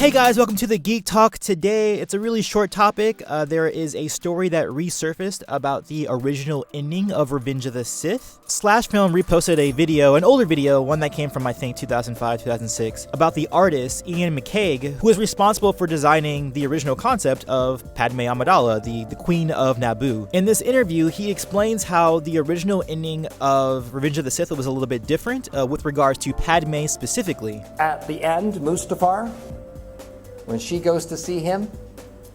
Hey guys, welcome to the Geek Talk. Today, it's a really short topic. There is a story that resurfaced about the original ending of Revenge of the Sith. Slash Film reposted a video, an older video, one that came from I think 2005, 2006, about the artist Iain McCaig, who was responsible for designing the original concept of Padmé Amidala, the Queen of Naboo. In this interview, he explains how the original ending of Revenge of the Sith was a little bit different with regards to Padmé specifically. At the end, Mustafar, when she goes to see him,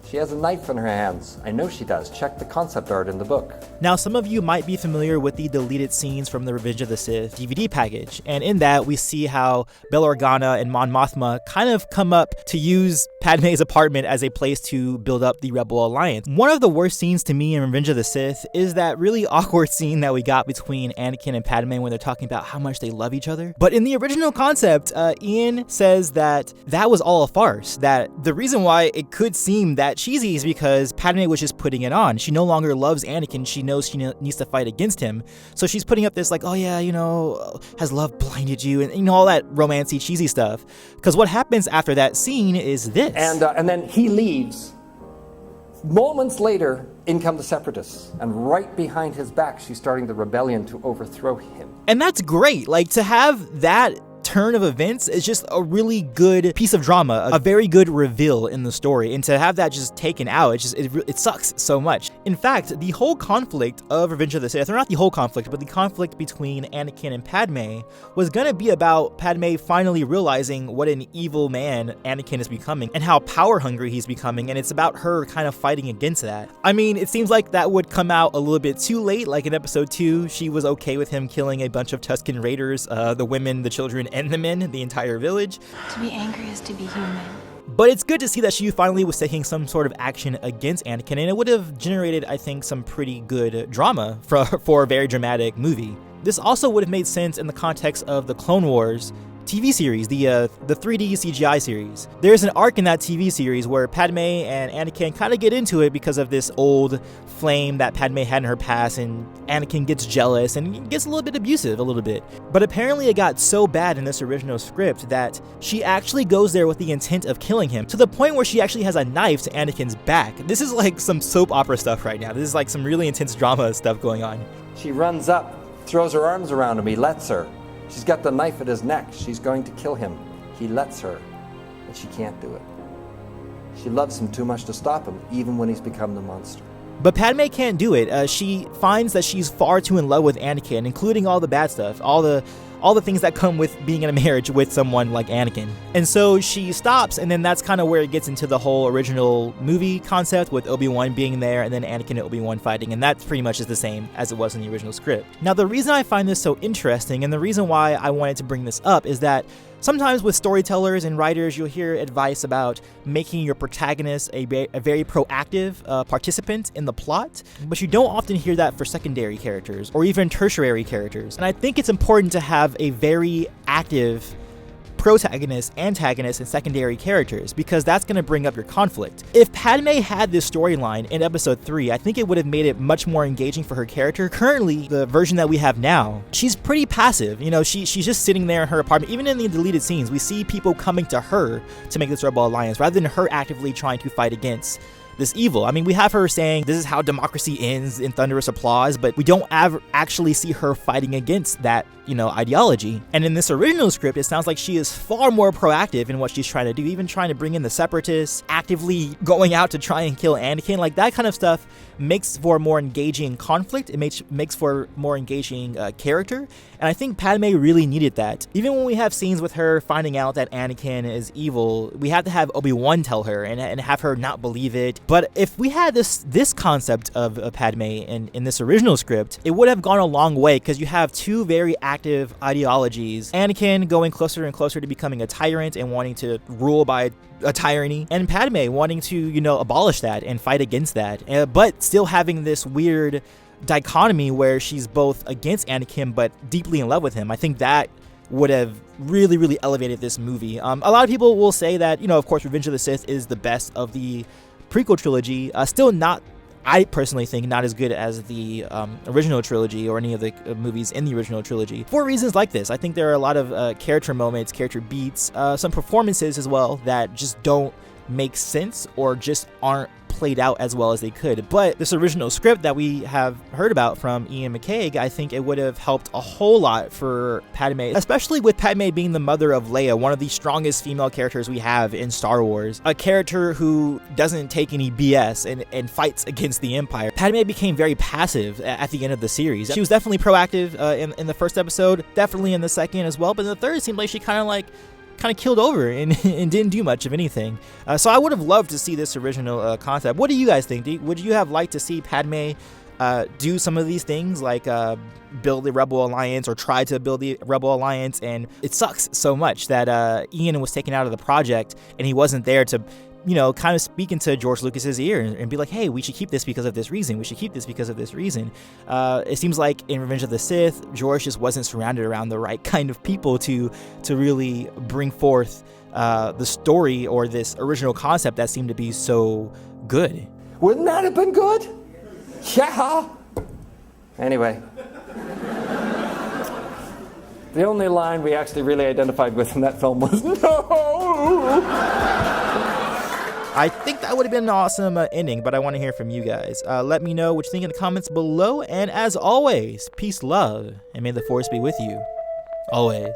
she has a knife in her hands. I know she does. Check the concept art in the book. Now, some of you might be familiar with the deleted scenes from the Revenge of the Sith DVD package, and in that we see how Bail Organa and Mon Mothma kind of come up to use Padmé's apartment as a place to build up the Rebel Alliance. One of the worst scenes to me in Revenge of the Sith is that really awkward scene that we got between Anakin and Padme when they're talking about how much they love each other. But in the original concept, Iain says that was all a farce, that the reason why it could seem that cheesy is because Padme was just putting it on. She no longer loves Anakin. She knows she needs to fight against him. So she's putting up this like, oh yeah, has love blinded you? And all that romancy, cheesy stuff. Because what happens after that scene is this. And then he leaves. Moments later, in come the Separatists. And right behind his back, she's starting the rebellion to overthrow him. And that's great. Like, to have that turn of events is just a really good piece of drama, a very good reveal in the story, and to have that just taken out, it sucks so much. In fact, the whole conflict of Revenge of the Sith, or not the whole conflict, but the conflict between Anakin and Padme was gonna be about Padme finally realizing what an evil man Anakin is becoming and how power hungry he's becoming, and it's about her kind of fighting against that. I mean, it seems like that would come out a little bit too late. Like in episode 2, she was okay with him killing a bunch of Tusken Raiders, the women, the children, and the men, the entire village. To be angry is to be human. But it's good to see that she finally was taking some sort of action against Anakin, and it would have generated, I think, some pretty good drama for a very dramatic movie. This also would have made sense in the context of the Clone Wars TV series, the 3D CGI series. There's an arc in that TV series where Padme and Anakin kind of get into it because of this old flame that Padme had in her past, and Anakin gets jealous and gets a little bit abusive, a little bit. But apparently it got so bad in this original script that she actually goes there with the intent of killing him, to the point where she actually has a knife to Anakin's back. This is like some soap opera stuff right now. This is like some really intense drama stuff going on. She runs up, throws her arms around him, he lets her. She's got the knife at his neck. She's going to kill him. He lets her, and she can't do it. She loves him too much to stop him, even when he's become the monster. But Padme can't do it. She finds that she's far too in love with Anakin, including all the bad stuff, all the things that come with being in a marriage with someone like Anakin. And so she stops, and then that's kind of where it gets into the whole original movie concept with Obi-Wan being there and then Anakin and Obi-Wan fighting, and that pretty much is the same as it was in the original script. Now, the reason I find this so interesting, and the reason why I wanted to bring this up, is that sometimes with storytellers and writers, you'll hear advice about making your protagonist a very proactive participant in the plot, but you don't often hear that for secondary characters or even tertiary characters. And I think it's important to have a very active protagonist, antagonist, and secondary characters, because that's going to bring up your conflict. If Padme had this storyline in episode 3, I think it would have made it much more engaging for her character. Currently, the version that we have now, she's pretty passive. She's just sitting there in her apartment. Even in the deleted scenes, we see people coming to her to make this Rebel Alliance, rather than her actively trying to fight against this evil. I mean, we have her saying this is how democracy ends in thunderous applause, but we don't actually see her fighting against that, ideology. And in this original script, it sounds like she is far more proactive in what she's trying to do, even trying to bring in the Separatists, actively going out to try and kill Anakin. Like, that kind of stuff makes for more engaging conflict. It makes for more engaging character. And I think Padme really needed that. Even when we have scenes with her finding out that Anakin is evil, we have to have Obi-Wan tell her and have her not believe it. But if we had this concept of Padme in this original script, it would have gone a long way, because you have two very active ideologies. Anakin going closer and closer to becoming a tyrant and wanting to rule by a tyranny, and Padme wanting to, abolish that and fight against that, but still having this weird dichotomy where she's both against Anakin but deeply in love with him. I think that would have really, really elevated this movie. A lot of people will say that, of course, Revenge of the Sith is the best of the prequel trilogy. Still not I personally think not as good as the original trilogy or any of the movies in the original trilogy for reasons like this. I think there are a lot of character moments, character beats, some performances as well that just don't make sense or just aren't played out as well as they could. But this original script that we have heard about from Iain McCaig, I think it would have helped a whole lot for Padme, especially with Padme being the mother of Leia, one of the strongest female characters we have in Star Wars, a character who doesn't take any BS and fights against the Empire. Padme became very passive at the end of the series. She was definitely proactive in the first episode, definitely in the second as well, but in the third it seemed like she kind of killed over and didn't do much of anything. So I would have loved to see this original concept. What do you guys think? Would you have liked to see Padme do some of these things, like build the Rebel Alliance or try to build the Rebel Alliance? And it sucks so much that Iain was taken out of the project and he wasn't there to, kind of speak into George Lucas's ear and be like, hey, we should keep this because of this reason. We should keep this because of this reason. It seems like in Revenge of the Sith, George just wasn't surrounded around the right kind of people to really bring forth the story or this original concept that seemed to be so good. Wouldn't that have been good? Yeah. Anyway. The only line we actually really identified with in that film was, no! I think that would have been an awesome ending, but I want to hear from you guys. Let me know what you think in the comments below, and as always, peace, love, and may the Force be with you always.